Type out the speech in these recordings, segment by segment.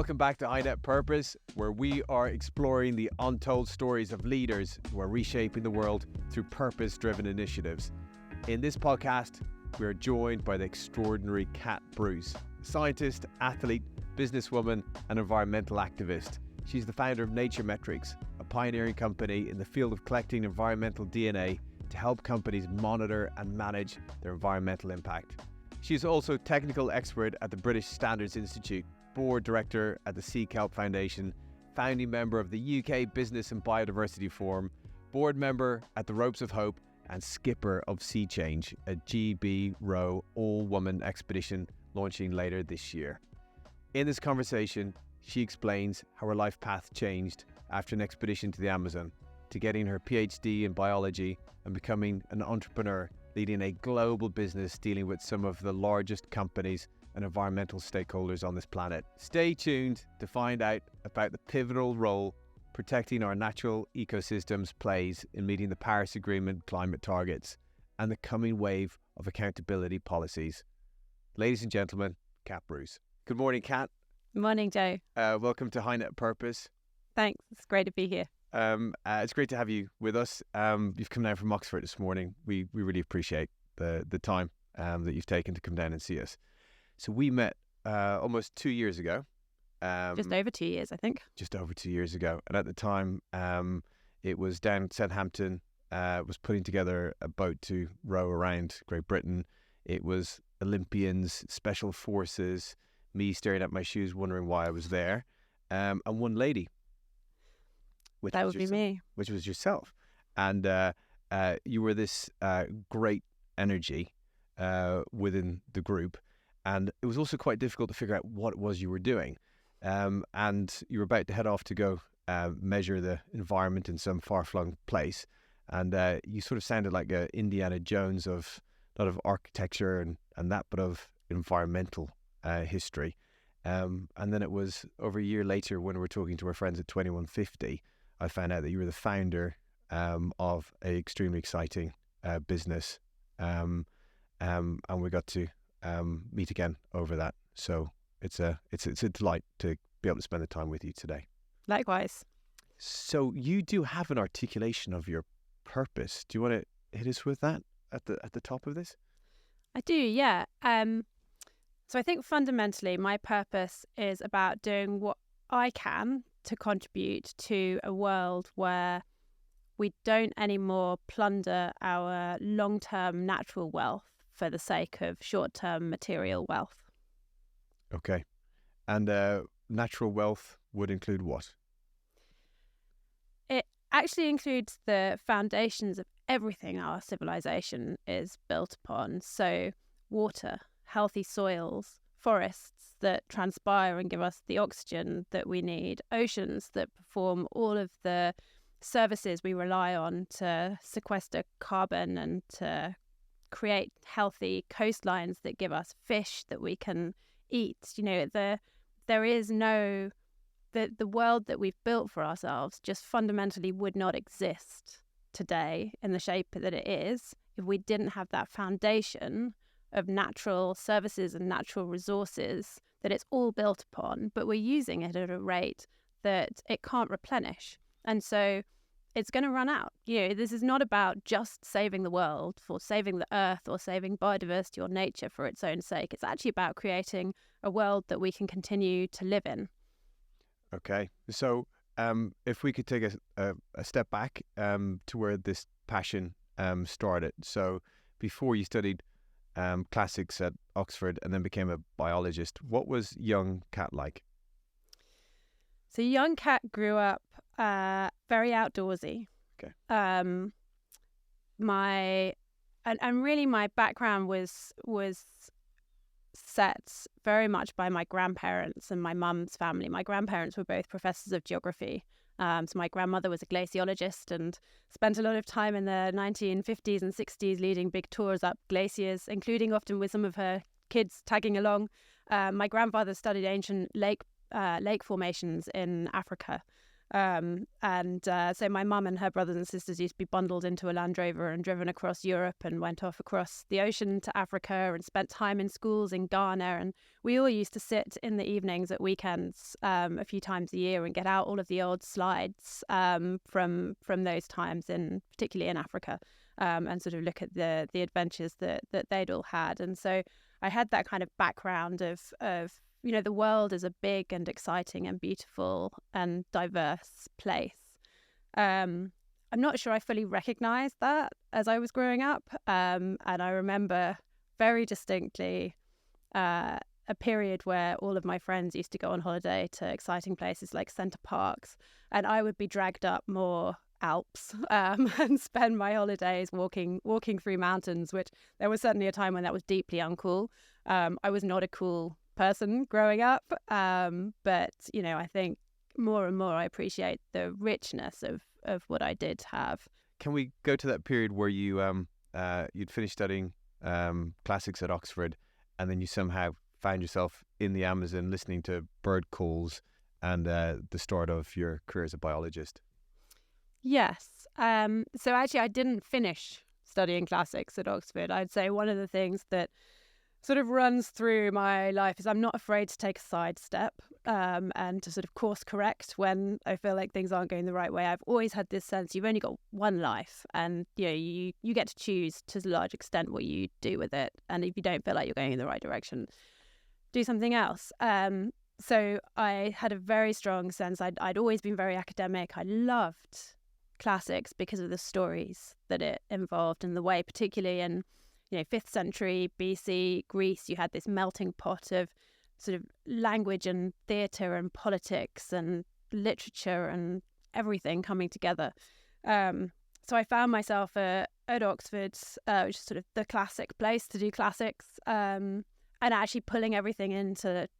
Welcome back to iNet Purpose, where we are exploring the untold stories of leaders who are reshaping the world through purpose-driven initiatives. In this podcast, we are joined by the extraordinary Kat Bruce, scientist, athlete, businesswoman, and environmental activist. She's the founder of NatureMetrics, a pioneering company in the field of collecting environmental DNA to help companies monitor and manage their environmental impact. She's also technical expert at the British Standards Institute, board director at the Sea Kelp Foundation, founding member of the UK Business and Biodiversity Forum, board member at the Ropes of Hope, and skipper of Sea Change, a GB Row all-woman expedition launching later this year. In this conversation, she explains how her life path changed after an expedition to the Amazon, to getting her PhD in biology and becoming an entrepreneur, leading a global business dealing with some of the largest companies and environmental stakeholders on this planet. Stay tuned to find out about the pivotal role protecting our natural ecosystems plays in meeting the Paris Agreement climate targets and the coming wave of accountability policies. Ladies and gentlemen, Kat Bruce. Good morning, Kat. Morning, Joe. Welcome to iNet Purpose. Thanks. It's great to be here. It's great to have you with us. You've come down from Oxford this morning. We really appreciate the time that you've taken to come down and see us. So we met almost 2 years ago. Just over 2 years, I think. Just over 2 years ago. And at the time, it was down Southampton, was putting together a boat to row around Great Britain. It was Olympians, special forces, me staring at my shoes, wondering why I was there, and one lady. That would be me. Which was yourself. And you were this great energy within the group. And it was also quite difficult to figure out what it was you were doing. And you were about to head off to go measure the environment in some far-flung place. And you sort of sounded like a Indiana Jones of not of architecture and that, but of environmental history. And then it was over a year later when we were talking to our friends at 2150, I found out that you were the founder of an extremely exciting business. And we got to meet again over that. So it's a delight to be able to spend the time with you today. Likewise. So you do have an articulation of your purpose. Do you want to hit us with that at the top of this? I do, yeah. So I think fundamentally my purpose is about doing what I can to contribute to a world where we don't anymore plunder our long-term natural wealth for the sake of short-term material wealth. Okay. And natural wealth would include what? It actually includes the foundations of everything our civilization is built upon. So water, healthy soils, forests that transpire and give us the oxygen that we need, oceans that perform all of the services we rely on to sequester carbon and to create healthy coastlines that give us fish that we can eat. You know, there is no, the world that we've built for ourselves just fundamentally would not exist today in the shape that it is if we didn't have that foundation of natural services and natural resources that it's all built upon, but we're using it at a rate that it can't replenish. And so it's going to run out. You know, this is not about just saving the world for saving the earth or saving biodiversity or nature for its own sake. It's actually about creating a world that we can continue to live in. Okay. So if we could take a step back to where this passion started. So before you studied classics at Oxford and then became a biologist, what was young Kat like? So young Kat grew up very outdoorsy. Okay. Really my background was set very much by my grandparents and my mum's family. My grandparents were both professors of geography. So my grandmother was a glaciologist and spent a lot of time in the 1950s and 60s leading big tours up glaciers, including often with some of her kids tagging along. My grandfather studied ancient lake formations in Africa. So my mum and her brothers and sisters used to be bundled into a Land Rover and driven across Europe and went off across the ocean to Africa and spent time in schools in Ghana. And we all used to sit in the evenings at weekends a few times a year and get out all of the old slides from those times, particularly in Africa, and sort of look at the adventures that they'd all had. And so I had that kind of background of the world is a big and exciting and beautiful and diverse place. I'm not sure I fully recognized that as I was growing up. And I remember very distinctly a period where all of my friends used to go on holiday to exciting places like Centre Parks, and I would be dragged up more Alps and spend my holidays walking through mountains, which there was certainly a time when that was deeply uncool. I was not a cool person growing up, but I think more and more I appreciate the richness of what I did have. Can we go to that period where you you'd finished studying classics at Oxford, and then you somehow found yourself in the Amazon listening to bird calls, and the start of your career as a biologist? Yes. So actually I didn't finish studying classics at Oxford. I'd say one of the things that sort of runs through my life is I'm not afraid to take a sidestep and to sort of course correct when I feel like things aren't going the right way. I've always had this sense you've only got one life, and you get to choose to a large extent what you do with it. And if you don't feel like you're going in the right direction, do something else. So I had a very strong sense. I'd always been very academic. I loved classics because of the stories that it involved, and the way, particularly in 5th century BC Greece, you had this melting pot of sort of language and theatre and politics and literature and everything coming together. So I found myself at Oxford, which is sort of the classic place to do classics, and actually pulling everything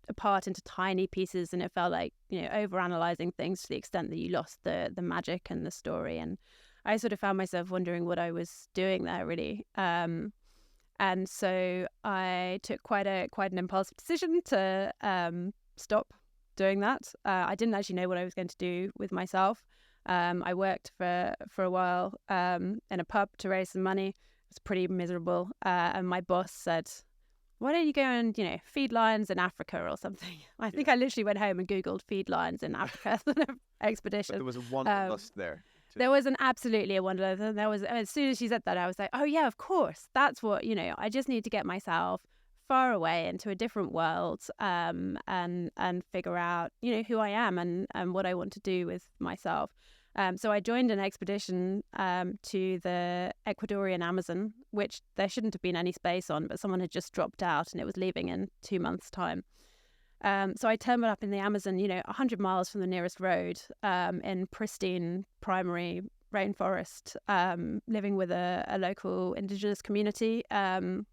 apart into tiny pieces, and it felt like overanalyzing things to the extent that you lost the magic and the story. And I sort of found myself wondering what I was doing there, really. And so I took quite an impulsive decision to stop doing that. I didn't actually know what I was going to do with myself. I worked for a while in a pub to raise some money. It was pretty miserable. And my boss said, why don't you go and, feed lions in Africa or something? I think I literally went home and Googled feed lions in Africa expedition. But there was a wanderlust there. There was absolutely a wanderlust. And there was, as soon as she said that, I was like, oh yeah, of course. That's what, I just need to get myself far away into a different world and figure out, who I am and what I want to do with myself. So I joined an expedition to the Ecuadorian Amazon, which there shouldn't have been any space on, but someone had just dropped out and it was leaving in 2 months' time. So I turned up in the Amazon, 100 miles from the nearest road, in pristine primary rainforest, living with a local indigenous community in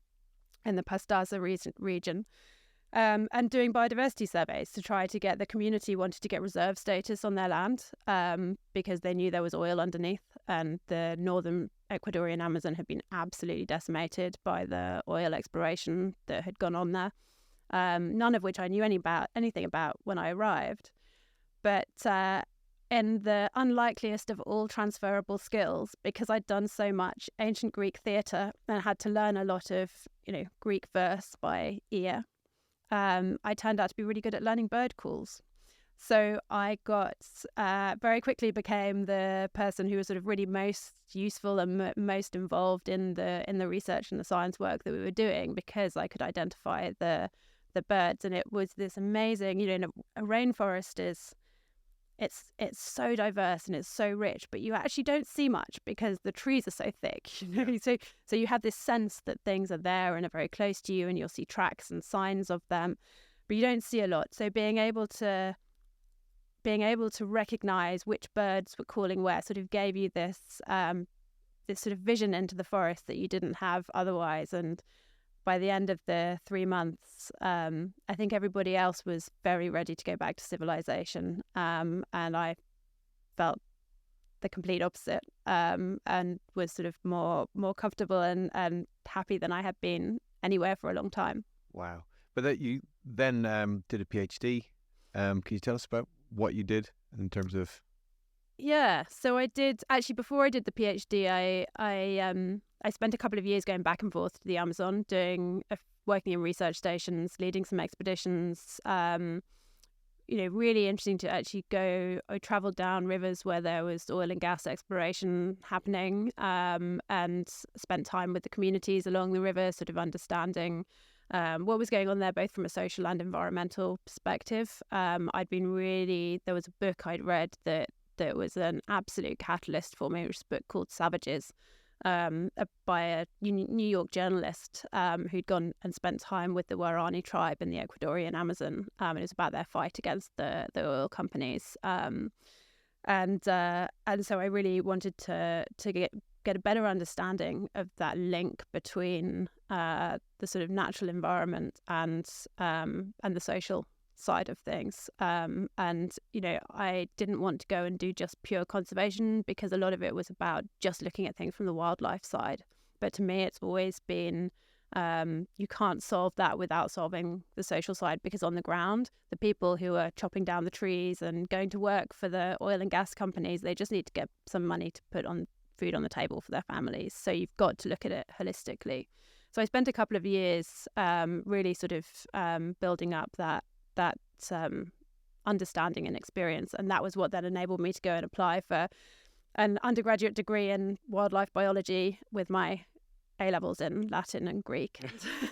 the Pastaza region. And doing biodiversity surveys to try to get the community wanted to get reserve status on their land because they knew there was oil underneath, and the northern Ecuadorian Amazon had been absolutely decimated by the oil exploration that had gone on there, none of which I knew anything about when I arrived. But in the unlikeliest of all transferable skills, because I'd done so much ancient Greek theatre and had to learn a lot of Greek verse by ear, I turned out to be really good at learning bird calls. So I very quickly became the person who was sort of really most useful and most involved in the research and the science work that we were doing, because I could identify the birds. And it was this amazing, a rainforest it's so diverse and it's so rich, but you actually don't see much because the trees are so thick, So you have this sense that things are there and are very close to you, and you'll see tracks and signs of them, but you don't see a lot. So being able to recognize which birds were calling where sort of gave you this sort of vision into the forest that you didn't have otherwise. And by the end of the 3 months, I think everybody else was very ready to go back to civilization. And I felt the complete opposite, and was sort of more comfortable and happy than I had been anywhere for a long time. Wow. But that you then did a PhD. Can you tell us about what you did in terms of Yeah, so I did actually before I did the PhD. I spent a couple of years going back and forth to the Amazon, working in research stations, leading some expeditions. Really interesting to actually go. I travelled down rivers where there was oil and gas exploration happening, and spent time with the communities along the river, sort of understanding what was going on there, both from a social and environmental perspective. There was a book I'd read that was an absolute catalyst for me, which is a book called Savages, by a New York journalist who'd gone and spent time with the Guarani tribe in the Ecuadorian Amazon. And it was about their fight against the oil companies. And so I really wanted to get a better understanding of that link between the sort of natural environment and the social side of things. I didn't want to go and do just pure conservation, because a lot of it was about just looking at things from the wildlife side. But to me, it's always been you can't solve that without solving the social side, because on the ground, the people who are chopping down the trees and going to work for the oil and gas companies, they just need to get some money to put on food on the table for their families. So you've got to look at it holistically. So I spent a couple of years really sort of building up that understanding and experience, and that was what then enabled me to go and apply for an undergraduate degree in wildlife biology with my A-levels in Latin and Greek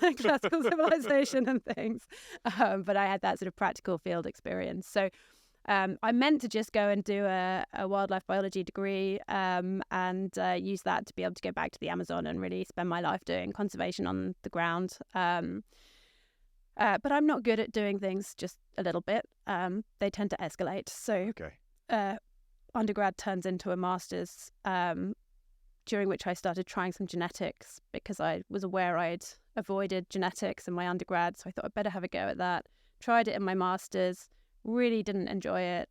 and classical civilization and things, but I had that sort of practical field experience. So I meant to just go and do a wildlife biology degree and use that to be able to go back to the Amazon and really spend my life doing conservation on the ground. But I'm not good at doing things just a little bit. They tend to escalate. So undergrad turns into a master's, during which I started trying some genetics, because I was aware I'd avoided genetics in my undergrad. So I thought I'd better have a go at that. Tried it in my master's, really didn't enjoy it,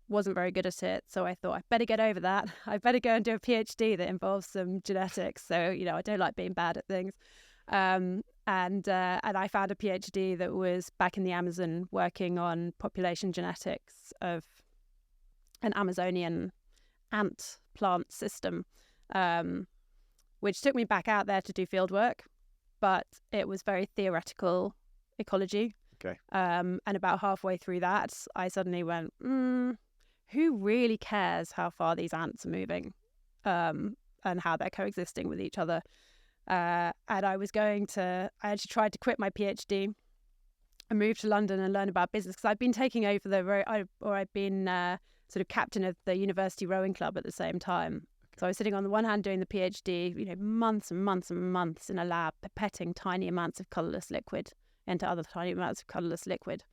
wasn't very good at it. So I thought I'd better get over that. I better go and do a PhD that involves some genetics. So, I don't like being bad at things. And I found a PhD that was back in the Amazon, working on population genetics of an Amazonian ant plant system, which took me back out there to do field work, but it was very theoretical ecology. Okay. And about halfway through that, I suddenly went, who really cares how far these ants are moving, and how they're coexisting with each other? And I actually tried to quit my PhD and move to London and learn about business, because I'd been taking over I'd been sort of captain of the university rowing club at the same time. Okay. So I was sitting on the one hand doing the PhD, months and months and months in a lab, pipetting tiny amounts of colourless liquid into other tiny amounts of colourless liquid.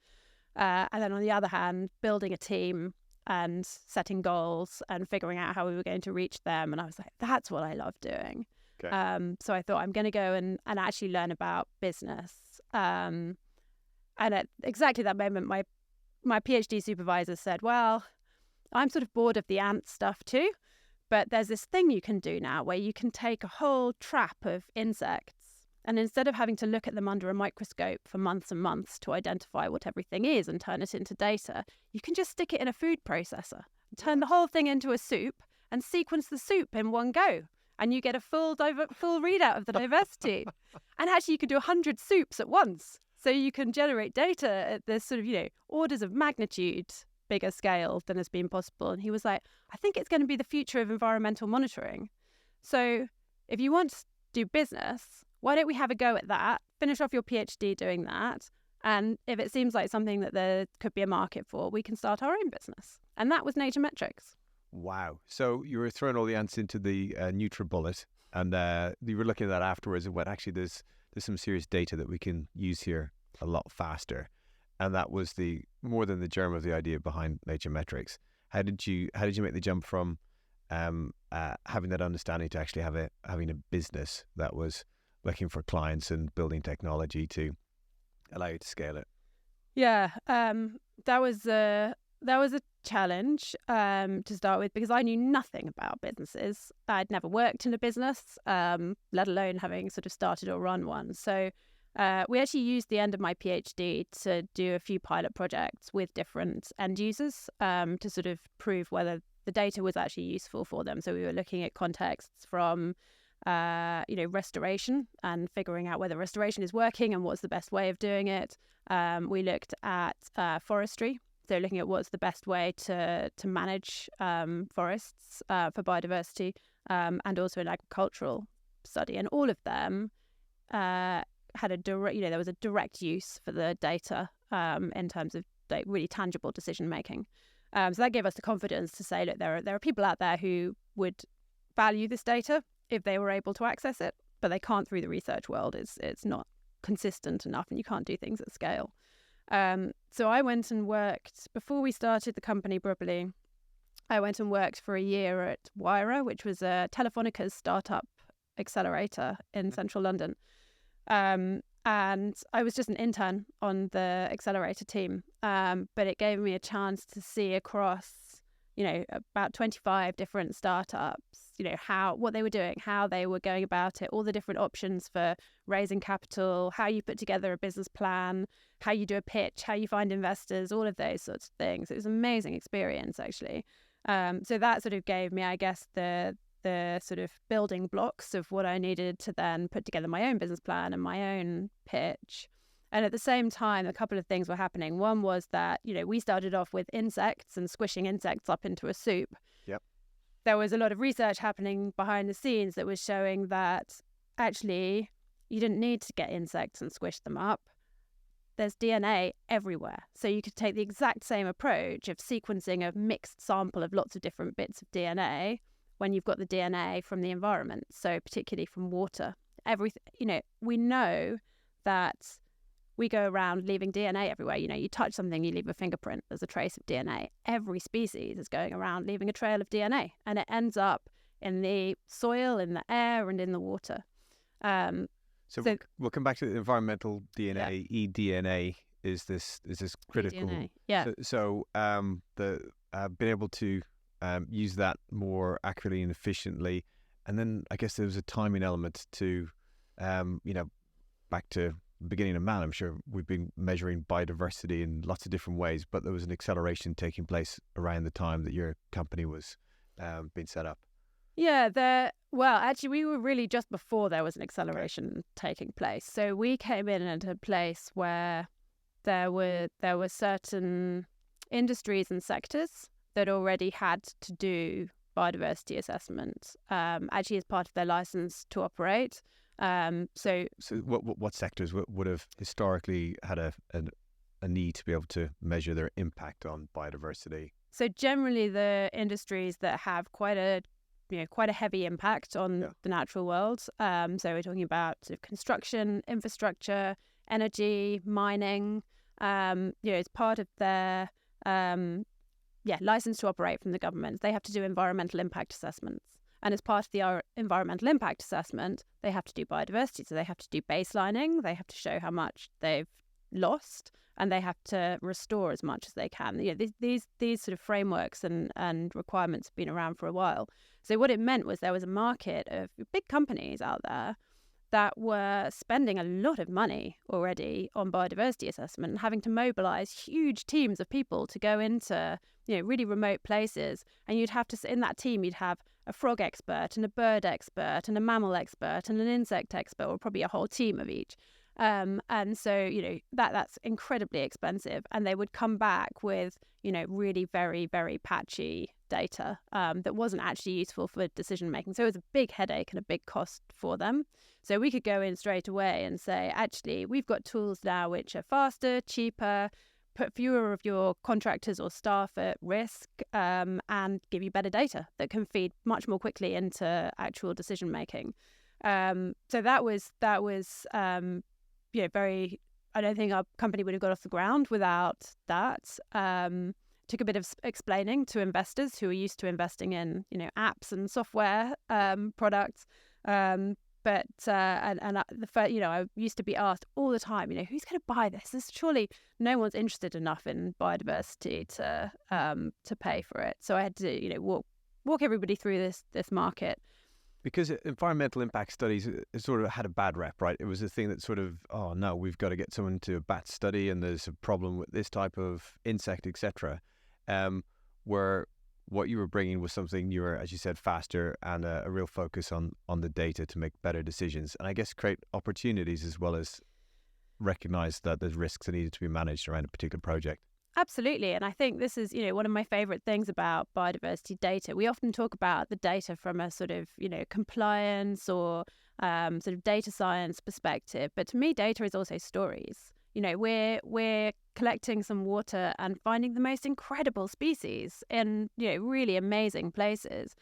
And then on the other hand, building a team and setting goals and figuring out how we were going to reach them. And I was like, that's what I love doing. Okay. So I thought, I'm going to go and actually learn about business. And at exactly that moment, my PhD supervisor said, well, I'm sort of bored of the ant stuff too, but there's this thing you can do now where you can take a whole trap of insects, and instead of having to look at them under a microscope for months and months to identify what everything is and turn it into data, you can just stick it in a food processor, turn the whole thing into a soup and sequence the soup in one go. And you get a full readout of the diversity. And actually, you can do 100 soups at once. So you can generate data at this sort of, orders of magnitude bigger scale than has been possible. And he was like, I think it's going to be the future of environmental monitoring. So if you want to do business, why don't we have a go at that? Finish off your PhD doing that. And if it seems like something that there could be a market for, we can start our own business. And that was NatureMetrics. Wow. So you were throwing all the ants into the NutriBullet, and you were looking at that afterwards and went, actually, there's some serious data that we can use here a lot faster. And that was more than the germ of the idea behind NatureMetrics. How did you make the jump from having that understanding to actually having a business that was looking for clients and building technology to allow you to scale it? Yeah, that was a challenge to start with, because I knew nothing about businesses. I'd never worked in a business, let alone having sort of started or run one. So we actually used the end of my PhD to do a few pilot projects with different end users to sort of prove whether the data was actually useful for them. So we were looking at contexts from restoration and figuring out whether restoration is working and what's the best way of doing it. We looked at forestry, so looking at what's the best way to manage forests for biodiversity, and also an agricultural study. And all of them had a direct, there was a direct use for the data in terms of like really tangible decision making. So that gave us the confidence to say, look, there are people out there who would value this data if they were able to access it, but they can't through the research world. It's not consistent enough, and you can't do things at scale. So I went and worked, before we started the company properly, I went and worked for a year at Wyra, which was a Telefonica's startup accelerator in central London. And I was just an intern on the accelerator team, but it gave me a chance to see across, about 25 different startups, what they were doing, how they were going about it, all the different options for raising capital, how you put together a business plan, how you do a pitch, how you find investors, all of those sorts of things. It was an amazing experience, actually. So that sort of gave me, I guess, the sort of building blocks of what I needed to then put together my own business plan and my own pitch. And at the same time, a couple of things were happening. One was that, we started off with insects and squishing insects up into a soup. Yep. There was a lot of research happening behind the scenes that was showing that actually you didn't need to get insects and squish them up. There's DNA everywhere. So you could take the exact same approach of sequencing a mixed sample of lots of different bits of DNA when you've got the DNA from the environment, so particularly from water. Everything, we know that we go around leaving DNA everywhere. You touch something, you leave a fingerprint, there's a trace of DNA. Every species is going around leaving a trail of DNA, and it ends up in the soil, in the air, and in the water. So we'll come back to the environmental DNA. Yeah. eDNA is this critical. eDNA. Yeah. So being able to use that more accurately and efficiently, and then I guess there was a timing element to, back to the beginning of man. I'm sure we've been measuring biodiversity in lots of different ways, but there was an acceleration taking place around the time that your company was being set up. Yeah, actually, we were really just before there was an acceleration taking place. So we came in at a place where there were certain industries and sectors that already had to do biodiversity assessment, actually as part of their license to operate. So what sectors would have historically had a need to be able to measure their impact on biodiversity? So generally, the industries that have quite a heavy impact on the natural world. So we're talking about sort of construction, infrastructure, energy, mining. As part of their license to operate from the government, they have to do environmental impact assessments. And as part of the environmental impact assessment, they have to do biodiversity. So they have to do baselining. They have to show how much they've lost, and they have to restore as much as they can. These sort of frameworks and requirements have been around for a while. So what it meant was there was a market of big companies out there that were spending a lot of money already on biodiversity assessment and having to mobilize huge teams of people to go into really remote places. And you'd have to, in that team, you'd have a frog expert and a bird expert and a mammal expert and an insect expert, or probably a whole team of each. And so, that's incredibly expensive. And they would come back with, really very, very patchy data that wasn't actually useful for decision making. So it was a big headache and a big cost for them. So we could go in straight away and say, actually, we've got tools now which are faster, cheaper, put fewer of your contractors or staff at risk, and give you better data that can feed much more quickly into actual decision making. So that was very. I don't think our company would have got off the ground without that. Took a bit of explaining to investors who are used to investing in apps and software products. I used to be asked all the time, who's going to buy this? Surely no one's interested enough in biodiversity to pay for it. So I had to, walk everybody through this market. Because environmental impact studies sort of had a bad rep, right? It was a thing that sort of, oh no, we've got to get someone to a bat study, and there's a problem with this type of insect, etc. Where what you were bringing was something you were, as you said, faster and a real focus on the data to make better decisions, and I guess create opportunities as well as recognize that there's risks that needed to be managed around a particular project. Absolutely. And I think this is, one of my favorite things about biodiversity data. We often talk about the data from a sort of, compliance or sort of data science perspective. But to me, data is also stories. We're collecting some water and finding the most incredible species in, really amazing places.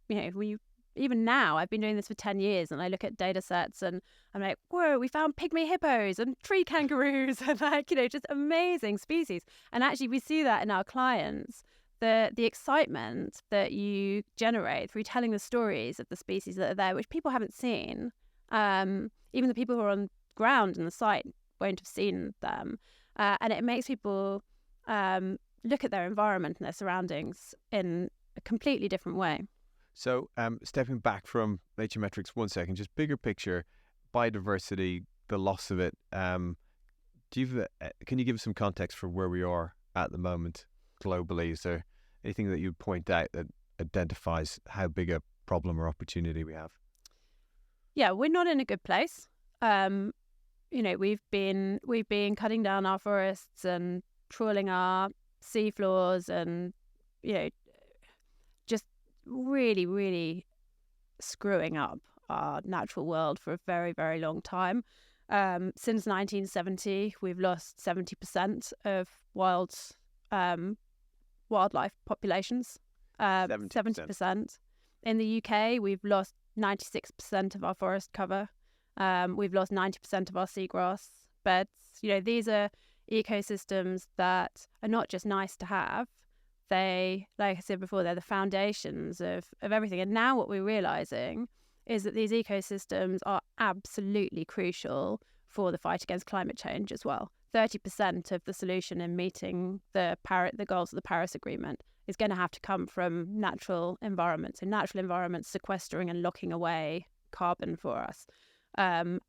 We even now, I've been doing this for 10 years and I look at data sets and I'm like, whoa, we found pygmy hippos and tree kangaroos and just amazing species. And actually we see that in our clients, the excitement that you generate through telling the stories of the species that are there, which people haven't seen. Even the people who are on ground in the site won't have seen them. And it makes people look at their environment and their surroundings in a completely different way. So stepping back from NatureMetrics 1 second, just bigger picture, biodiversity, the loss of it. Can you give us some context for where we are at the moment globally? Is there anything that you'd point out that identifies how big a problem or opportunity we have? Yeah, we're not in a good place. We've been cutting down our forests and trawling our seafloors and just really, really screwing up our natural world for a very, very long time. Since 1970, we've lost 70% of wildlife populations. 70%. In the UK, we've lost 96% of our forest cover. We've lost 90% of our seagrass beds. These are ecosystems that are not just nice to have. They, like I said before, they're the foundations of everything. And now what we're realizing is that these ecosystems are absolutely crucial for the fight against climate change as well. 30% of the solution in meeting the goals of the Paris Agreement is going to have to come from natural environments. So natural environments sequestering and locking away carbon for us. And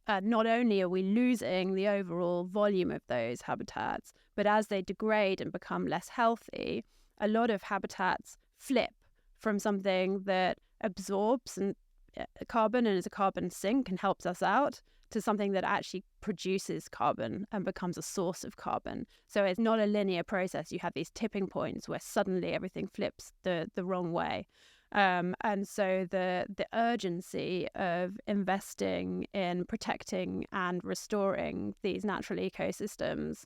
not only are we losing the overall volume of those habitats, but as they degrade and become less healthy, a lot of habitats flip from something that absorbs carbon and is a carbon sink and helps us out to something that actually produces carbon and becomes a source of carbon. So it's not a linear process. You have these tipping points where suddenly everything flips the wrong way. And so the urgency of investing in protecting and restoring these natural ecosystems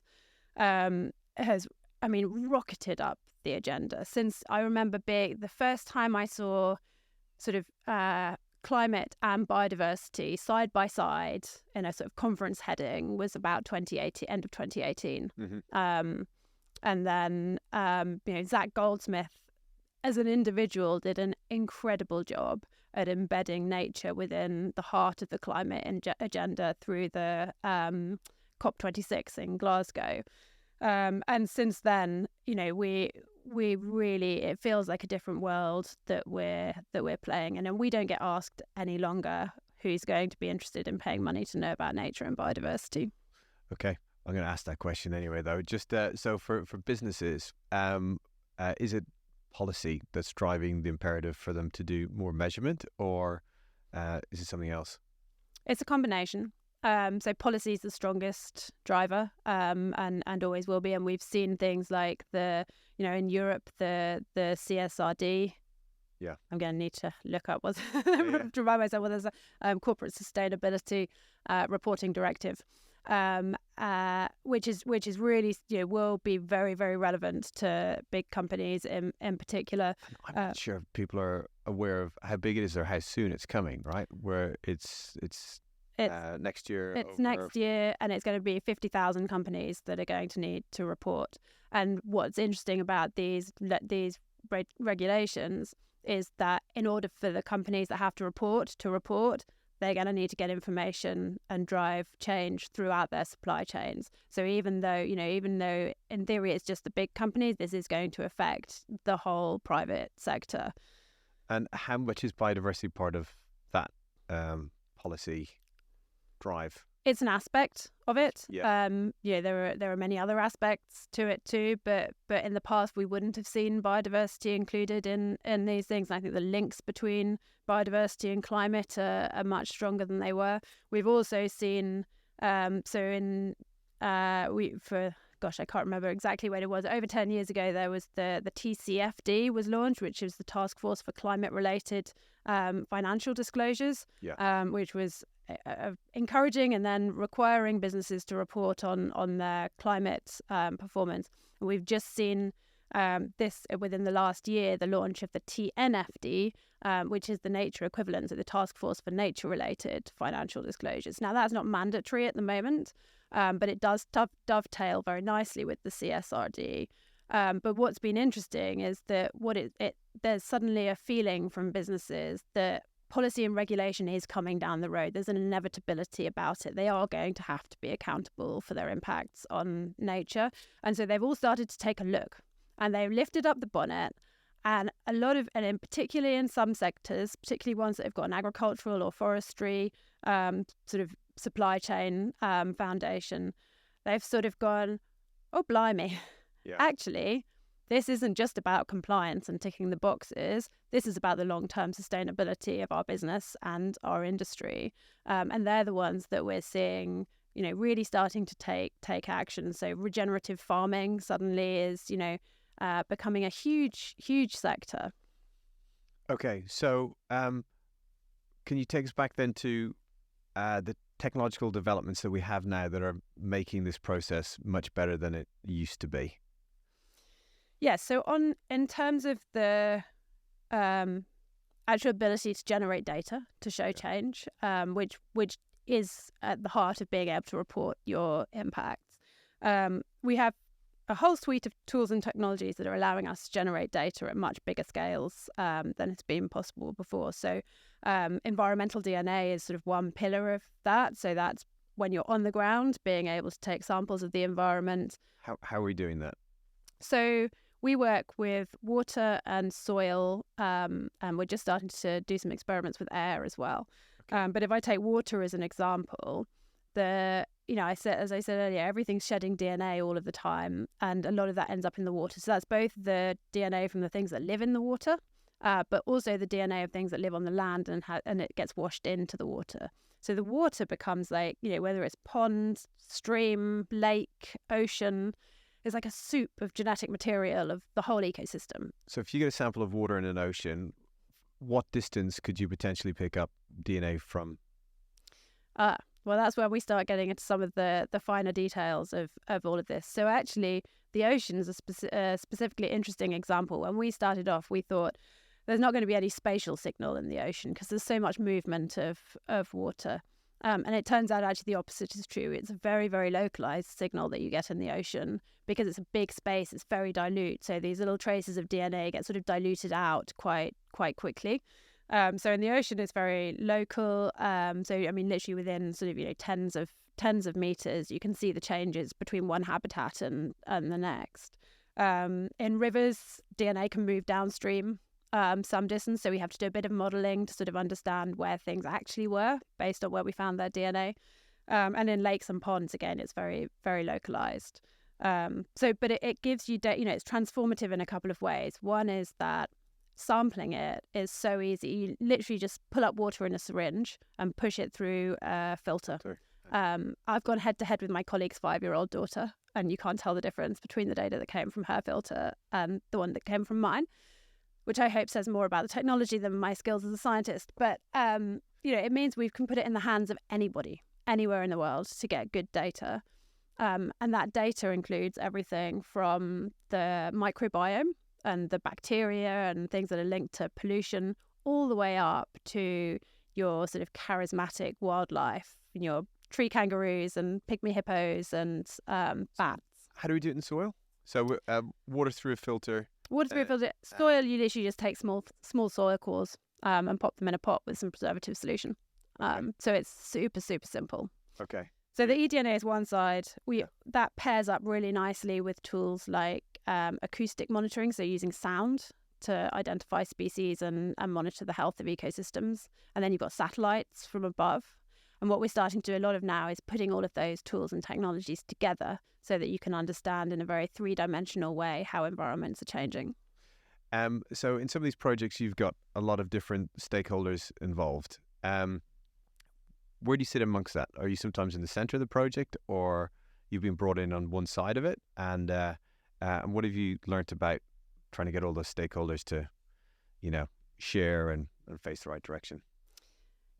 has, rocketed up the agenda. Since I remember the first time I saw sort of climate and biodiversity side by side in a sort of conference heading was about 2018, end of 2018. Mm-hmm. And then, Zach Goldsmith, as an individual, did an incredible job at embedding nature within the heart of the climate agenda through the COP26 in Glasgow. And since then, we really, it feels like a different world that we're playing in, and we don't get asked any longer who's going to be interested in paying money to know about nature and biodiversity. Okay, I'm going to ask that question anyway, though. Just so for businesses, is it policy that's driving the imperative for them to do more measurement, or is it something else? It's a combination. So policy is the strongest driver, and always will be. And we've seen things like in Europe, the CSRD. Yeah, I'm going to need to look up to remind myself what there's a corporate sustainability reporting directive. Which is really will be very, very relevant to big companies in particular. I'm not sure if people are aware of how big it is or how soon it's coming, right? Where it's next year. It's next year, and it's going to be 50,000 companies that are going to need to report. And what's interesting about these regulations is that in order for the companies that have to report, they're going to need to get information and drive change throughout their supply chains. So even though in theory it's just the big companies, this is going to affect the whole private sector. And how much is biodiversity part of that policy drive? it's an aspect of it. Yeah. There are many other aspects to it too, but in the past we wouldn't have seen biodiversity included in these things. And I think the links between biodiversity and climate are much stronger than they were. We've also seen I can't remember exactly when it was. Over 10 years ago, there was the TCFD was launched, which is the Task Force for Climate-Related Financial Disclosures, which was encouraging and then requiring businesses to report on their climate performance. And we've just seen this within the last year, the launch of the TNFD, which is the nature equivalent of the Task Force for Nature-Related Financial Disclosures. Now, that's not mandatory at the moment, but it does dovetail very nicely with the CSRD. But what's been interesting is that there's suddenly a feeling from businesses that policy and regulation is coming down the road. There's an inevitability about it. They are going to have to be accountable for their impacts on nature. And so they've all started to take a look, and they've lifted up the bonnet. And particularly in some sectors, particularly ones that have got an agricultural or forestry sort of supply chain foundation, they've sort of gone, oh, blimey. Yeah. Actually, this isn't just about compliance and ticking the boxes. This is about the long-term sustainability of our business and our industry. And they're the ones that we're seeing, really starting to take action. So regenerative farming suddenly is, becoming a huge, huge sector. Okay, so can you take us back then to the technological developments that we have now that are making this process much better than it used to be? Yeah, so in terms of the actual ability to generate data to show change, which is at the heart of being able to report your impacts, we have a whole suite of tools and technologies that are allowing us to generate data at much bigger scales than has been possible before. So environmental DNA is sort of one pillar of that. So that's when you're on the ground, being able to take samples of the environment. How are we doing that? So we work with water and soil, and we're just starting to do some experiments with air as well. Okay. But if I take water as an example, as I said earlier, everything's shedding DNA all of the time, and a lot of that ends up in the water. So that's both the DNA from the things that live in the water, but also the DNA of things that live on the land, and it gets washed into the water. So the water becomes like, whether it's pond, stream, lake, ocean, it's like a soup of genetic material of the whole ecosystem. So if you get a sample of water in an ocean, what distance could you potentially pick up DNA from? Well, that's where we start getting into some of the finer details of all of this. So actually, the ocean is a specifically interesting example. When we started off, we thought there's not going to be any spatial signal in the ocean because there's so much movement of water. And it turns out actually the opposite is true. It's a very, very localized signal that you get in the ocean because it's a big space. It's very dilute. So these little traces of DNA get sort of diluted out quite quickly. So in the ocean, it's very local. Literally within sort of tens of meters, you can see the changes between one habitat and the next. In rivers, DNA can move downstream some distance, so we have to do a bit of modelling to sort of understand where things actually were based on where we found their DNA. And in lakes and ponds, again, it's very, very localised. But it gives you data. It's transformative in a couple of ways. One is that sampling it is so easy. You literally just pull up water in a syringe and push it through a filter. Sure. I've gone head to head with my colleague's 5-year-old daughter, and you can't tell the difference between the data that came from her filter and the one that came from mine, which I hope says more about the technology than my skills as a scientist. But, it means we can put it in the hands of anybody, anywhere in the world to get good data. And that data includes everything from the microbiome and the bacteria and things that are linked to pollution, all the way up to your sort of charismatic wildlife, your tree kangaroos and pygmy hippos and bats. How do we do it in soil? So water through a filter. Water through a filter. Soil, you literally just take small soil cores and pop them in a pot with some preservative solution. Okay. So it's super, super simple. Okay. So the eDNA is one side. That pairs up really nicely with tools like acoustic monitoring, so using sound to identify species and monitor the health of ecosystems. And then you've got satellites from above. And what we're starting to do a lot of now is putting all of those tools and technologies together so that you can understand in a very three-dimensional way how environments are changing. So in some of these projects, you've got a lot of different stakeholders involved. Where do you sit amongst that? Are you sometimes in the center of the project, or you've been brought in on one side of it? And what have you learnt about trying to get all those stakeholders to, share and face the right direction?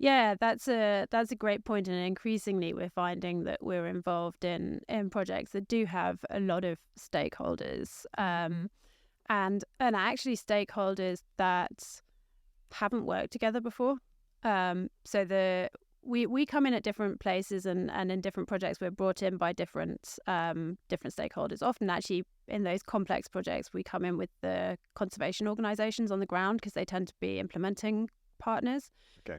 Yeah, that's a great point, and increasingly we're finding that we're involved in projects that do have a lot of stakeholders, and actually stakeholders that haven't worked together before. So we come in at different places, and in different projects we're brought in by different stakeholders. Often actually in those complex projects we come in with the conservation organisations on the ground because they tend to be implementing partners. Okay.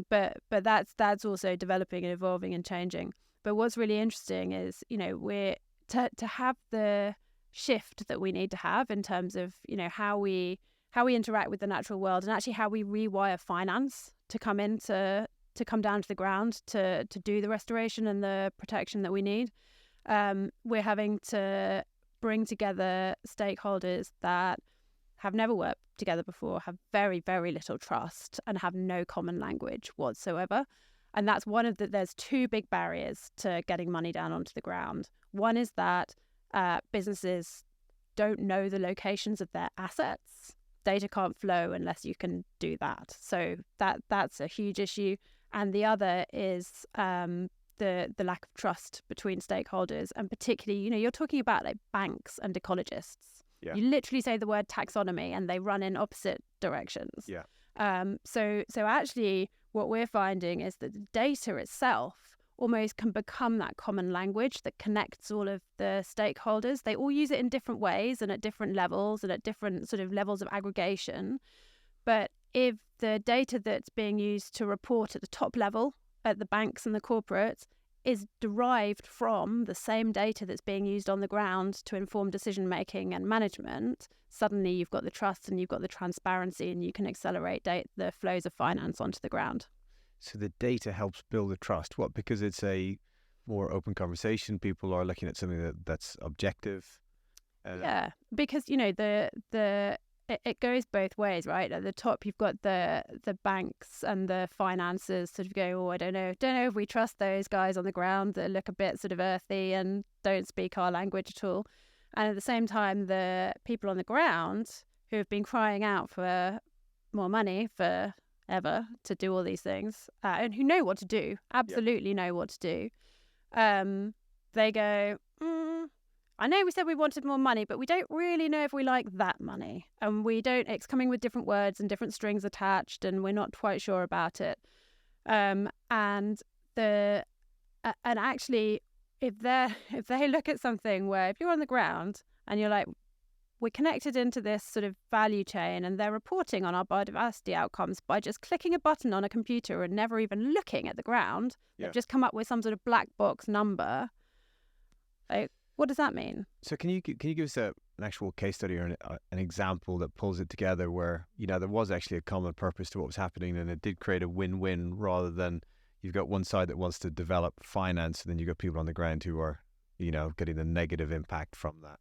But that's also developing and evolving and changing. But what's really interesting is, we're to have the shift that we need to have in terms of, how we interact with the natural world, and actually how we rewire finance to come down to the ground to do the restoration and the protection that we need. We're having to bring together stakeholders that have never worked together before, have very, very little trust, and have no common language whatsoever. And that's there's two big barriers to getting money down onto the ground. One is that businesses don't know the locations of their assets. Data can't flow unless you can do that. So that's a huge issue. And the other is the lack of trust between stakeholders, and particularly, you're talking about like banks and ecologists. Yeah. You literally say the word taxonomy and they run in opposite directions. Yeah. So actually what we're finding is that the data itself almost can become that common language that connects all of the stakeholders. They all use it in different ways and at different levels and at different sort of levels of aggregation. But if the data that's being used to report at the top level at the banks and the corporates is derived from the same data that's being used on the ground to inform decision making and management, suddenly you've got the trust and you've got the transparency, and you can accelerate the flows of finance onto the ground. So the data helps build the trust. What? Because it's a more open conversation. People are looking at something that's objective. Yeah, because it goes both ways, right? At the top, you've got the banks and the finances sort of go, I don't know if we trust those guys on the ground that look a bit sort of earthy and don't speak our language at all. And at the same time, the people on the ground who have been crying out for more money forever to do all these things, and who know what to do, absolutely know what to do, they go, I know we said we wanted more money, but we don't really know if we like that money. And it's coming with different words and different strings attached, and we're not quite sure about it. And actually, if they look at something where, if you're on the ground and you're like, we're connected into this sort of value chain, and they're reporting on our biodiversity outcomes by just clicking a button on a computer and never even looking at the ground. Yeah. They've just come up with some sort of black box number. Like, what does that mean? So can you give us an actual case study or an example that pulls it together where, there was actually a common purpose to what was happening, and it did create a win-win, rather than you've got one side that wants to develop finance and then you've got people on the ground who are, getting the negative impact from that?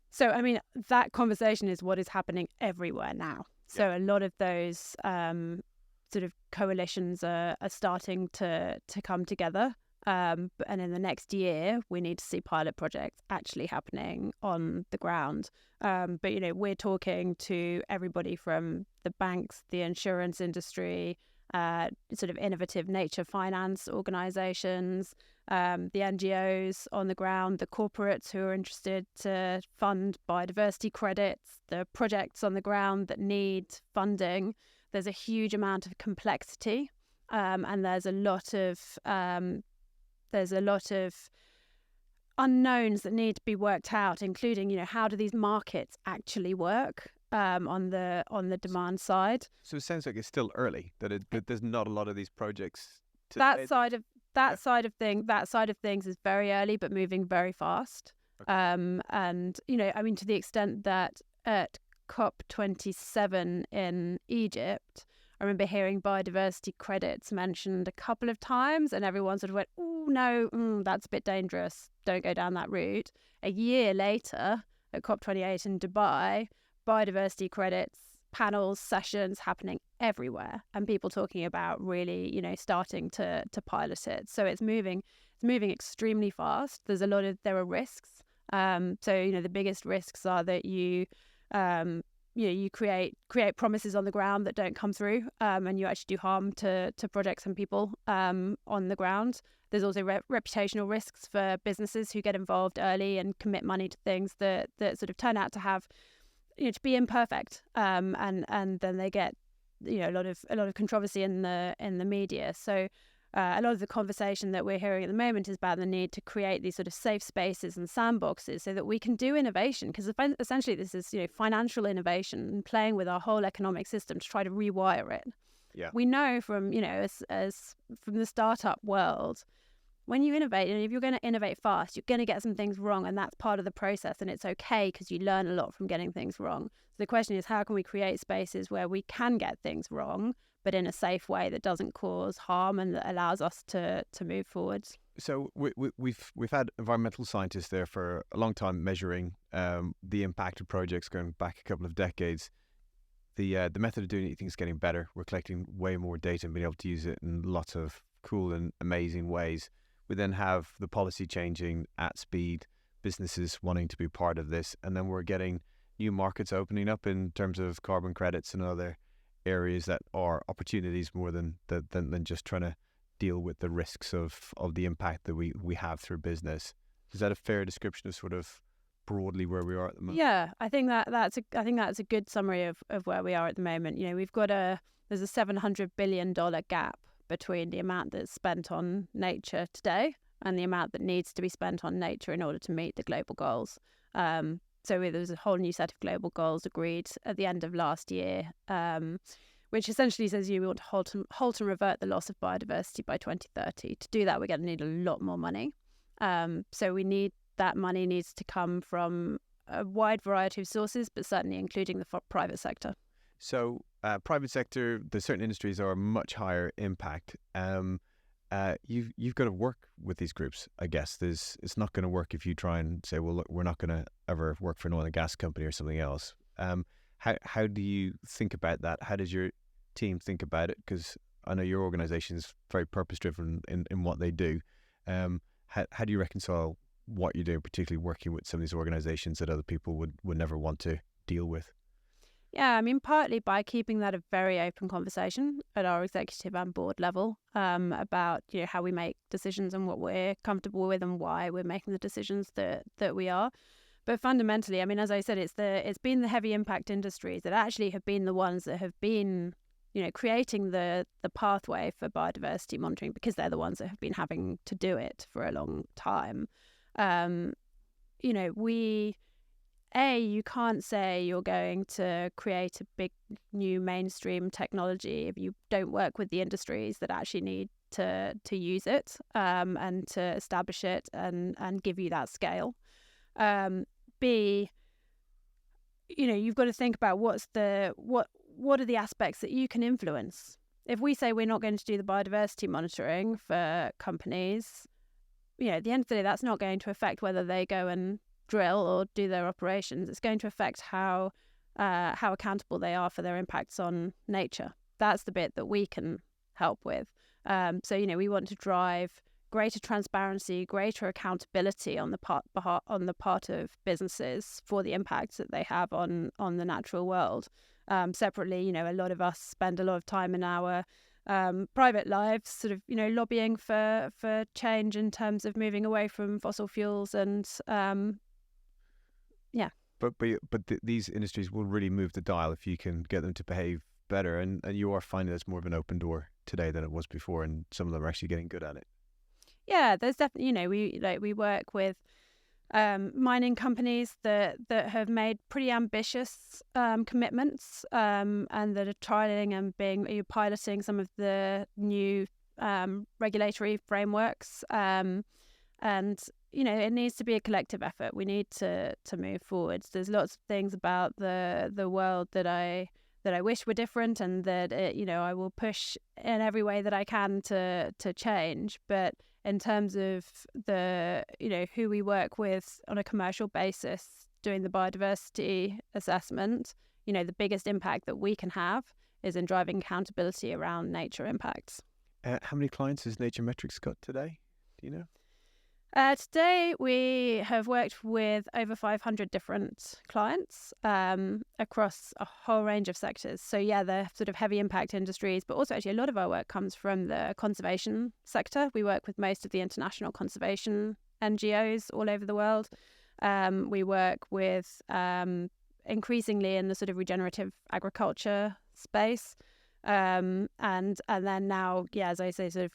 So, I mean, that conversation is what is happening everywhere now. So a lot of those sort of coalitions are starting to come together. And in the next year, we need to see pilot projects actually happening on the ground. But, we're talking to everybody from the banks, the insurance industry, sort of innovative nature finance organizations, the NGOs on the ground, the corporates who are interested to fund biodiversity credits, the projects on the ground that need funding. There's a huge amount of complexity, and there's a lot of unknowns that need to be worked out, including, how do these markets actually work on the demand side. So it sounds like it's still early, that there's not a lot of these projects. That side of things is very early, but moving very fast. Okay. And to the extent that at COP27 in Egypt, I remember hearing biodiversity credits mentioned a couple of times, and everyone sort of went, "Oh no, that's a bit dangerous. Don't go down that route." A year later, at COP28 in Dubai, biodiversity credits, panels, sessions happening everywhere, and people talking about really, starting to pilot it. So it's moving extremely fast. There are risks. So the biggest risks are that you create promises on the ground that don't come through, and you actually do harm to projects and people on the ground. There's also reputational risks for businesses who get involved early and commit money to things that sort of turn out to have, to be imperfect, and then they get a lot of controversy in the media. So a lot of the conversation that we're hearing at the moment is about the need to create these sort of safe spaces and sandboxes so that we can do innovation, because essentially this is financial innovation and playing with our whole economic system to try to rewire it. Yeah. We know from as from the startup world, when you innovate, and if you're going to innovate fast, you're going to get some things wrong, and that's part of the process, and it's okay because you learn a lot from getting things wrong. So the question is, how can we create spaces where we can get things wrong, but in a safe way that doesn't cause harm and that allows us to move forwards? So we've had environmental scientists there for a long time measuring the impact of projects going back a couple of decades. The method of doing it is getting better. We're collecting way more data and being able to use it in lots of cool and amazing ways. We then have the policy changing at speed, businesses wanting to be part of this, and then we're getting new markets opening up in terms of carbon credits and other areas that are opportunities more than just trying to deal with the risks of the impact that we have through business. Is that a fair description of sort of broadly where we are at the moment? Yeah, I think that's a good summary of where we are at the moment. There's a $700 billion gap between the amount that's spent on nature today and the amount that needs to be spent on nature in order to meet the global goals. So there was a whole new set of global goals agreed at the end of last year, which essentially says we want to halt and revert the loss of biodiversity by 2030. To do that, we're going to need a lot more money. So that money needs to come from a wide variety of sources, but certainly including the private sector. So private sector, there's certain industries are much higher impact. You've got to work with these groups, I guess. It's not going to work if you try and say, well, look, we're not going to ever work for an oil and gas company or something else. How do you think about that? How does your team think about it? Because I know your organization is very purpose-driven in what they do. How do you reconcile what you're doing, particularly working with some of these organizations that other people would never want to deal with? Yeah, I mean, partly by keeping that a very open conversation at our executive and board level about how we make decisions and what we're comfortable with and why we're making the decisions that we are. But fundamentally, I mean, as I said, it's been the heavy impact industries that actually have been the ones that have been creating the pathway for biodiversity monitoring, because they're the ones that have been having to do it for a long time. You can't say you're going to create a big new mainstream technology if you don't work with the industries that actually need to use it and to establish it and give you that scale. B, you've got to think about what are the aspects that you can influence. If we say we're not going to do the biodiversity monitoring for companies, at the end of the day, that's not going to affect whether they go and drill or do their operations. It's going to affect how accountable they are for their impacts on nature. That's the bit that we can help with. So we want to drive greater transparency, greater accountability on the part of businesses for the impacts that they have on the natural world. Separately, a lot of us spend a lot of time in our private lives sort of lobbying for change in terms of moving away from fossil fuels and But these industries will really move the dial if you can get them to behave better, and you are finding there's more of an open door today than it was before, and some of them are actually getting good at it. Yeah, there's definitely we work with mining companies that have made pretty ambitious commitments and that are trialing and piloting some of the new regulatory frameworks. And it needs to be a collective effort. We need to move forwards. There's lots of things about the world that I I wish were different, and that I will push in every way that I can to change. But in terms of the who we work with on a commercial basis doing the biodiversity assessment, the biggest impact that we can have is in driving accountability around nature impacts. How many clients has NatureMetrics got today? Do you know? Today, we have worked with over 500 different clients across a whole range of sectors. So, yeah, the sort of heavy impact industries, but also actually a lot of our work comes from the conservation sector. We work with most of the international conservation NGOs all over the world. We work with increasingly in the sort of regenerative agriculture space. And then now, yeah, as I say, sort of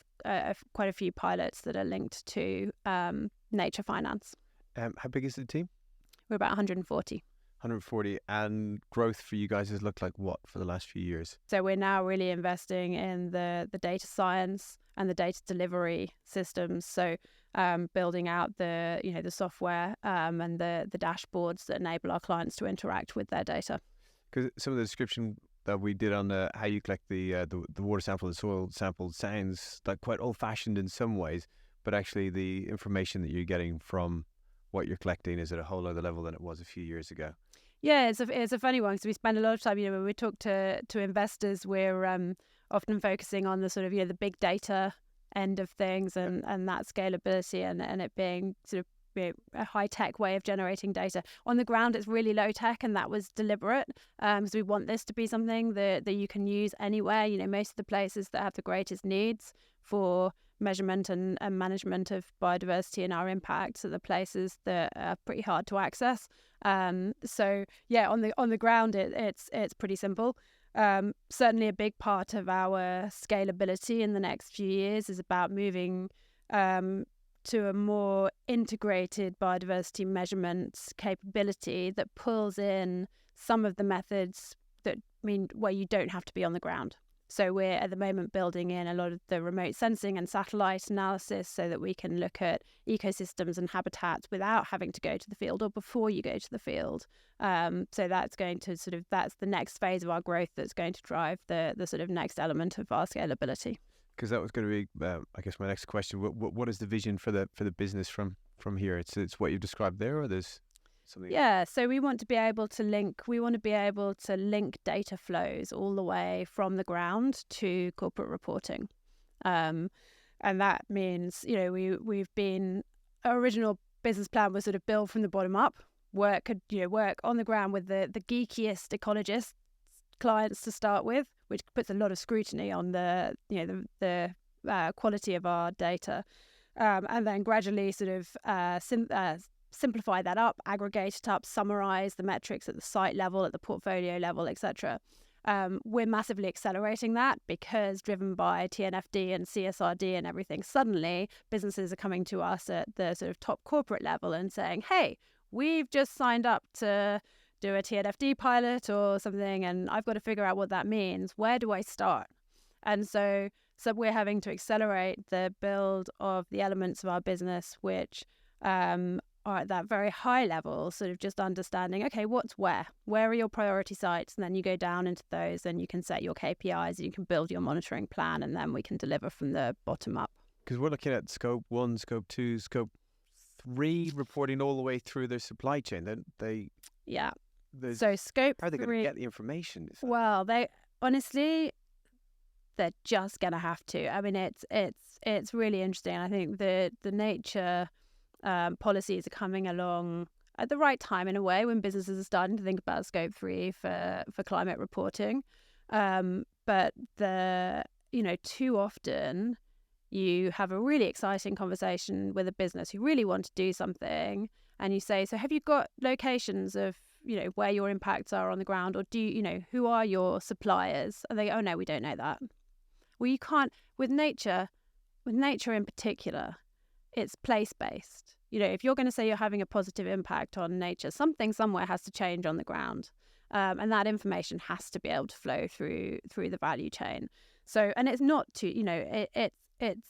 quite a few pilots that are linked to nature finance. How big is the team? We're about 140. 140. And growth for you guys has looked like what for the last few years? So we're now really investing in the data science and the data delivery systems. So building out the software and the dashboards that enable our clients to interact with their data. Because some of the description that we did on how you collect the water sample, the soil sample, sounds like quite old-fashioned in some ways, but actually the information that you're getting from what you're collecting is at a whole other level than it was a few years ago. Yeah, it's a funny one because we spend a lot of time, when we talk to investors, we're often focusing on the sort of the big data end of things and that scalability and it being sort of a high-tech way of generating data. On the ground, it's really low-tech, and that was deliberate because we want this to be something that you can use anywhere. Most of the places that have the greatest needs for measurement and management of biodiversity and our impacts are the places that are pretty hard to access. So, yeah, on the ground, it's pretty simple. Certainly a big part of our scalability in the next few years is about moving to a more integrated biodiversity measurement capability that pulls in some of the methods where you don't have to be on the ground. So we're at the moment building in a lot of the remote sensing and satellite analysis so that we can look at ecosystems and habitats without having to go to the field or before you go to the field. So that's going to that's the next phase of our growth that's going to drive the sort of next element of our scalability. Because that was going to be, I guess, my next question. What is the vision for the business from here? It's what you've described there, or there's something? Yeah, so we want to be able to link. We want to be able to link data flows all the way from the ground to corporate reporting, and that means we've been our original business plan was sort of build from the bottom up. Work on the ground with the geekiest ecologists clients to start with, which puts a lot of scrutiny on the quality of our data, and then gradually sort of simplify that up, aggregate it up, summarize the metrics at the site level, at the portfolio level, etc. We're massively accelerating that because driven by TNFD and CSRD and everything, suddenly businesses are coming to us at the sort of top corporate level and saying, hey, we've just signed up to do a TNFD pilot or something, and I've got to figure out what that means. Where do I start? And so we're having to accelerate the build of the elements of our business which are at that very high level, sort of just understanding, okay, what's where are your priority sites? And then you go down into those and you can set your KPIs and you can build your monitoring plan, and then we can deliver from the bottom up. Because we're looking at scope 1, scope 2, scope 3 reporting all the way through their supply chain. So scope 3. How are they going to get the information? Well, they're just going to have to. I mean, it's really interesting. I think the nature policies are coming along at the right time in a way when businesses are starting to think about scope 3 for climate reporting. But too often you have a really exciting conversation with a business who really want to do something, and you say, so have you got locations of where your impacts are on the ground, or do you who are your suppliers? And they go, oh no, we don't know that. Well, you can't with nature in particular. It's place-based. If you're going to say you're having a positive impact on nature, something somewhere has to change on the ground, and that information has to be able to flow through the value chain. So, and it's not it's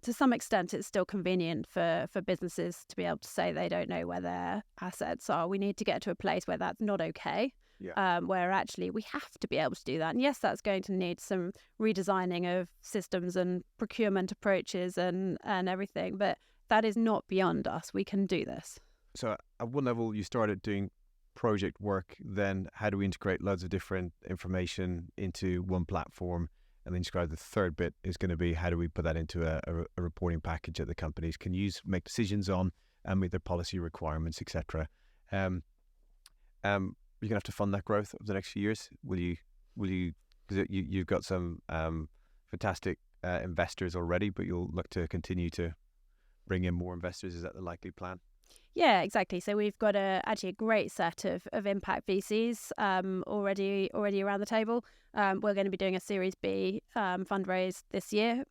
to some extent it's still convenient for businesses to be able to say they don't know where their assets are. We need to get to a place where that's not okay, where actually we have to be able to do that. And yes, that's going to need some redesigning of systems and procurement approaches and everything, but that is not beyond us. We can do this. So at one level, you started doing project work. Then how do we integrate loads of different information into one platform? And then describe the third bit is going to be how do we put that into a reporting package that the companies can use, make decisions on, and with their policy requirements, etc. You're going to have to fund that growth over the next few years. Will you? Because you've got some fantastic investors already, but you'll look to continue to bring in more investors. Is that the likely plan? Yeah, exactly. So we've got actually a great set of impact VCs already around the table. We're going to be doing a Series B fundraise this year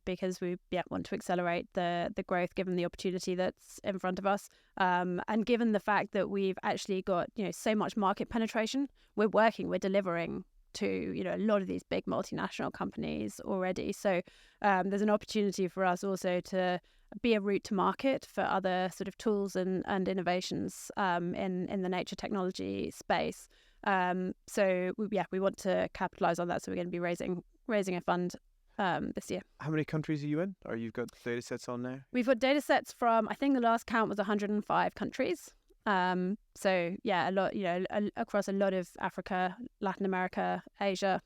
because we want to accelerate the growth given the opportunity that's in front of us, and given the fact that we've actually got so much market penetration. We're delivering to a lot of these big multinational companies already. So there's an opportunity for us also to be a route to market for other sort of tools and innovations in the nature technology space. So we want to capitalize on that. So we're going to be raising a fund this year. How many countries are you in? Or you've got data sets on now? We've got data sets from, I think the last count was 105 countries. So yeah, a lot, across a lot of Africa, Latin America, Asia.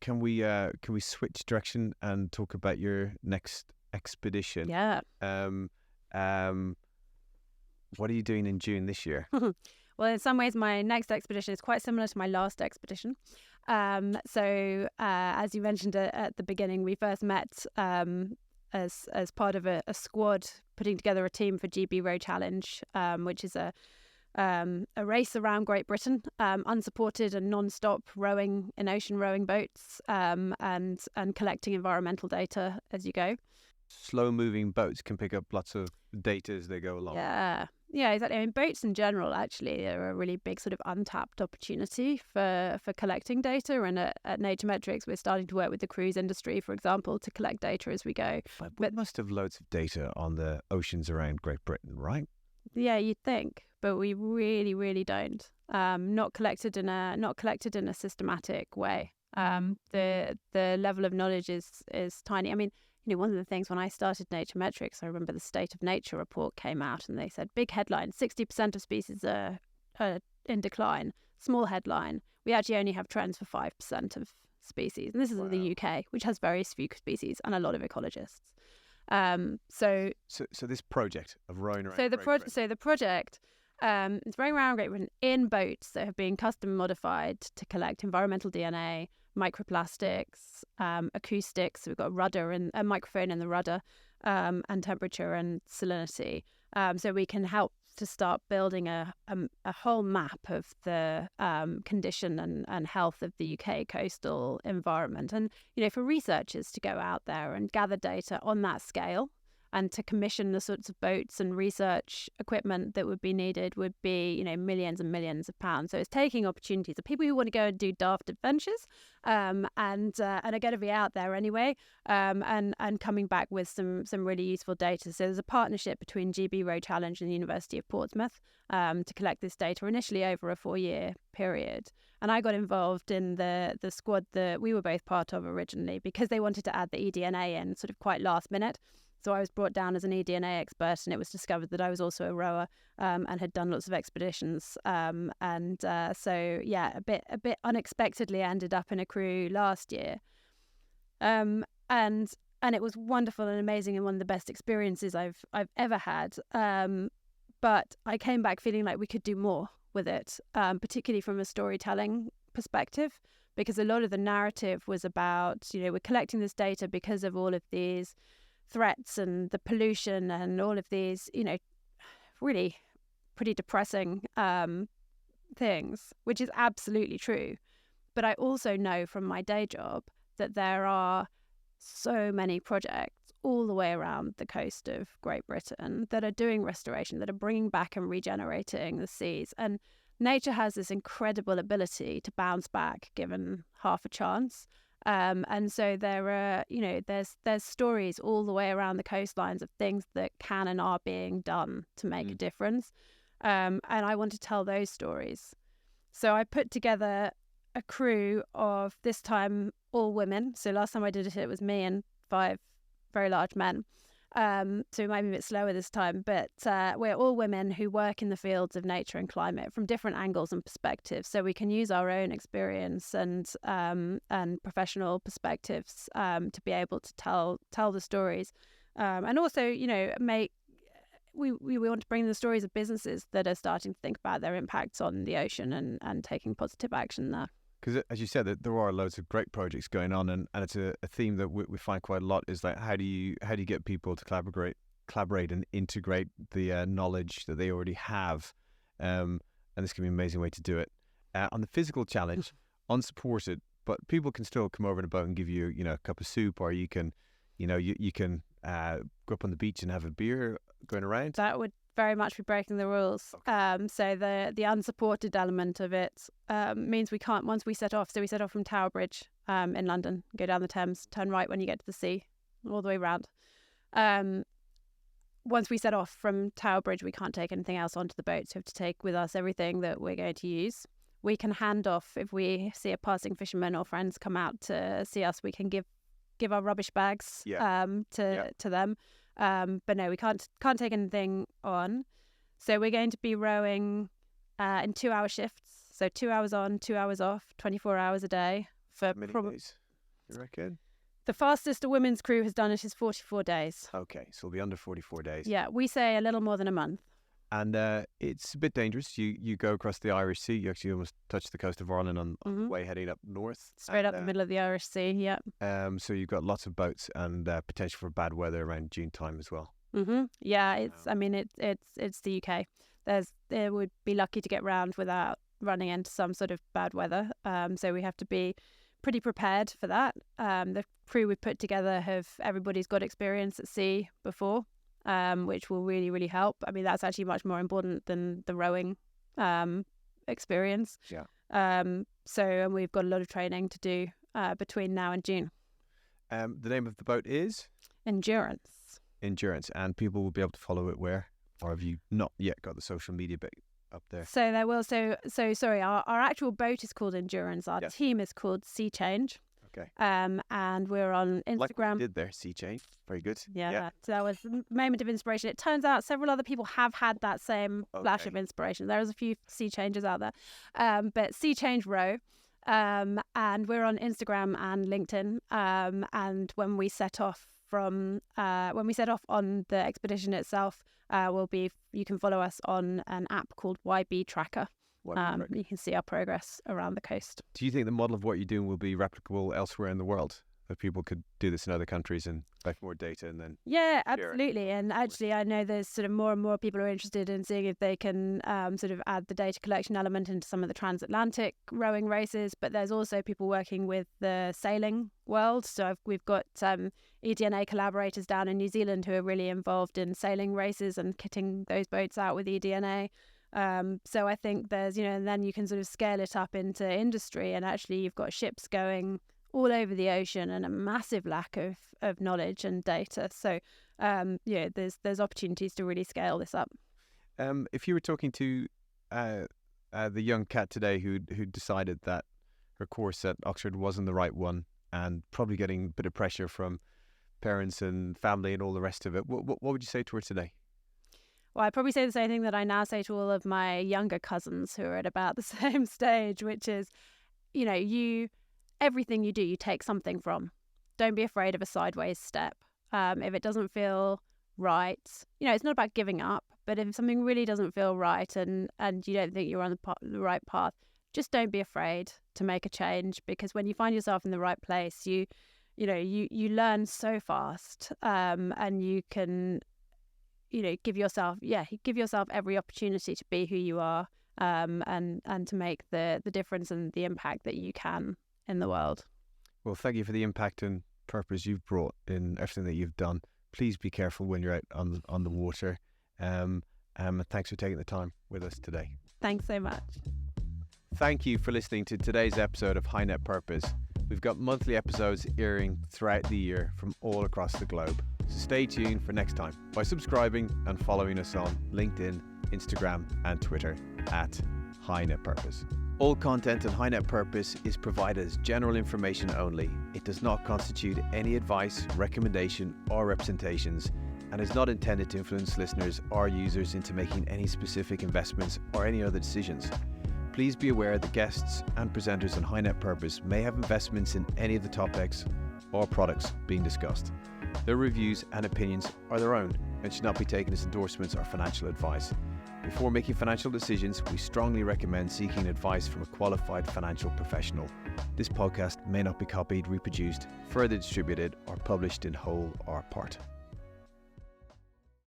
Can we switch direction and talk about your next expedition? Yeah. What are you doing in June this year? Well, in some ways, my next expedition is quite similar to my last expedition. So as you mentioned at the beginning, we first met as part of a squad putting together a team for GB Row Challenge, which is a race around Great Britain, unsupported and non-stop rowing in ocean rowing boats, and collecting environmental data as you go. Slow-moving boats can pick up lots of data as they go along. Yeah, exactly. I mean, boats in general, actually, are a really big sort of untapped opportunity for collecting data. And at NatureMetrics, we're starting to work with the cruise industry, for example, to collect data as we go. But we must have loads of data on the oceans around Great Britain, right? Yeah, you'd think, but we really, really don't. Not collected in a systematic way. The level of knowledge is tiny. I mean, one of the things when I started NatureMetrics, I remember the State of Nature report came out and they said, big headline, 60% of species are in decline. Small headline, we actually only have trends for 5% of species. And this is in the UK, which has very few species and a lot of ecologists. So this project of rowing around. So the project is rowing around Great Britain in boats that have been custom modified to collect environmental DNA, microplastics, acoustics. So we've got a rudder and a microphone in the rudder, and temperature and salinity. So we can help to start building a whole map of the condition and health of the UK coastal environment. And, for researchers to go out there and gather data on that scale and to commission the sorts of boats and research equipment that would be needed would be, millions and millions of pounds. So it's taking opportunities of people who want to go and do daft adventures, and are going to be out there anyway, and coming back with some really useful data. So there's a partnership between GB Row Challenge and the University of Portsmouth to collect this data initially over a 4-year period. And I got involved in the squad that we were both part of originally because they wanted to add the eDNA in sort of quite last minute. So I was brought down as an eDNA expert, and it was discovered that I was also a rower and had done lots of expeditions. So a bit unexpectedly ended up in a crew last year, and it was wonderful and amazing and one of the best experiences I've ever had. But I came back feeling like we could do more with it, particularly from a storytelling perspective, because a lot of the narrative was about we're collecting this data because of all of these threats and the pollution and all of these, really pretty depressing things, which is absolutely true. But I also know from my day job that there are so many projects all the way around the coast of Great Britain that are doing restoration, that are bringing back and regenerating the seas. And nature has this incredible ability to bounce back given half a chance. And so there are, there's stories all the way around the coastlines of things that can and are being done to make a difference. And I want to tell those stories. So I put together a crew of, this time, all women. So last time I did it, it was me and 5 very large men. So we might be a bit slower this time, but we're all women who work in the fields of nature and climate from different angles and perspectives. So we can use our own experience and professional perspectives to be able to tell the stories, and also, we want to bring the stories of businesses that are starting to think about their impacts on the ocean and taking positive action there. Because as you said, that there are loads of great projects going on, and it's a theme that we find quite a lot is like how do you get people to collaborate and integrate the knowledge that they already have, and this can be an amazing way to do it. On the physical challenge, unsupported, but people can still come over in a boat and give you a cup of soup, or you can you can go up on the beach and have a beer going around. That would very much be breaking the rules. Okay. So the unsupported element of it means we can't, once we set off, so we set off from Tower Bridge in London, go down the Thames, turn right when you get to the sea, all the way round. Once we set off from Tower Bridge, we can't take anything else onto the boat, so we have to take with us everything that we're going to use. We can hand off, if we see a passing fisherman or friends come out to see us, we can give our rubbish bags to them. But no, we can't take anything on. So we're going to be rowing in 2-hour shifts. So 2 hours on, 2 hours off, 24 hours a day. For many days, you reckon? The fastest a women's crew has done it is 44 days. Okay, so it'll be under 44 days. Yeah, we say a little more than a month. And it's a bit dangerous. You go across the Irish Sea. You actually almost touch the coast of Ireland on the way heading up north. Straight up the middle of the Irish Sea, yeah. So you've got lots of boats and potential for bad weather around June time as well. Yeah, it's the UK. They would be lucky to get round without running into some sort of bad weather. So we have to be pretty prepared for that. The crew we've put together everybody's got experience at sea before. Which will really, really help. I mean, that's actually much more important than the rowing experience. Yeah. And we've got a lot of training to do between now and June. The name of the boat is? Endurance. And people will be able to follow it where? Or have you not yet got the social media bit up there? So there will. So sorry, our actual boat is called Endurance. Our team is called Sea Change. Okay. And we're on Instagram. Like what you did there, Sea Change. Very good. Yeah. So that was a moment of inspiration. It turns out several other people have had that same flash of inspiration. There's a few Sea Changers out there. But Sea Change Row. And we're on Instagram and LinkedIn. And when we set off on the expedition itself, you can follow us on an app called YB Tracker. You can see our progress around the coast. Do you think the model of what you're doing will be replicable elsewhere in the world? That people could do this in other countries and collect more data and then... Yeah, absolutely. And actually, I know there's sort of more and more people who are interested in seeing if they can sort of add the data collection element into some of the transatlantic rowing races. But there's also people working with the sailing world. So we've got eDNA collaborators down in New Zealand who are really involved in sailing races and kitting those boats out with eDNA. So I think there's, and then you can sort of scale it up into industry, and actually you've got ships going all over the ocean and a massive lack of knowledge and data. So, there's opportunities to really scale this up. If you were talking to the young cat today who decided that her course at Oxford wasn't the right one and probably getting a bit of pressure from parents and family and all the rest of it, what would you say to her today? Well, I'd probably say the same thing that I now say to all of my younger cousins who are at about the same stage, which is, everything you do, you take something from. Don't be afraid of a sideways step. If it doesn't feel right, it's not about giving up, but if something really doesn't feel right and you don't think you're on the right path, just don't be afraid to make a change, because when you find yourself in the right place, you learn so fast, and you can... give yourself every opportunity to be who you are, and to make the difference and the impact that you can in the world. Well, thank you for the impact and purpose you've brought in everything that you've done. Please be careful when you're out on the water. And thanks for taking the time with us today. Thanks so much. Thank you for listening to today's episode of High Net Purpose. We've got monthly episodes airing throughout the year from all across the globe. So stay tuned for next time by subscribing and following us on LinkedIn, Instagram and Twitter at High Net Purpose. All content on High Net Purpose is provided as general information only. It does not constitute any advice, recommendation, or representations, and is not intended to influence listeners or users into making any specific investments or any other decisions. Please be aware that guests and presenters on High Net Purpose may have investments in any of the topics or products being discussed. Their reviews and opinions are their own and should not be taken as endorsements or financial advice. Before making financial decisions, we strongly recommend seeking advice from a qualified financial professional. This podcast may not be copied, reproduced, further distributed, or published in whole or part.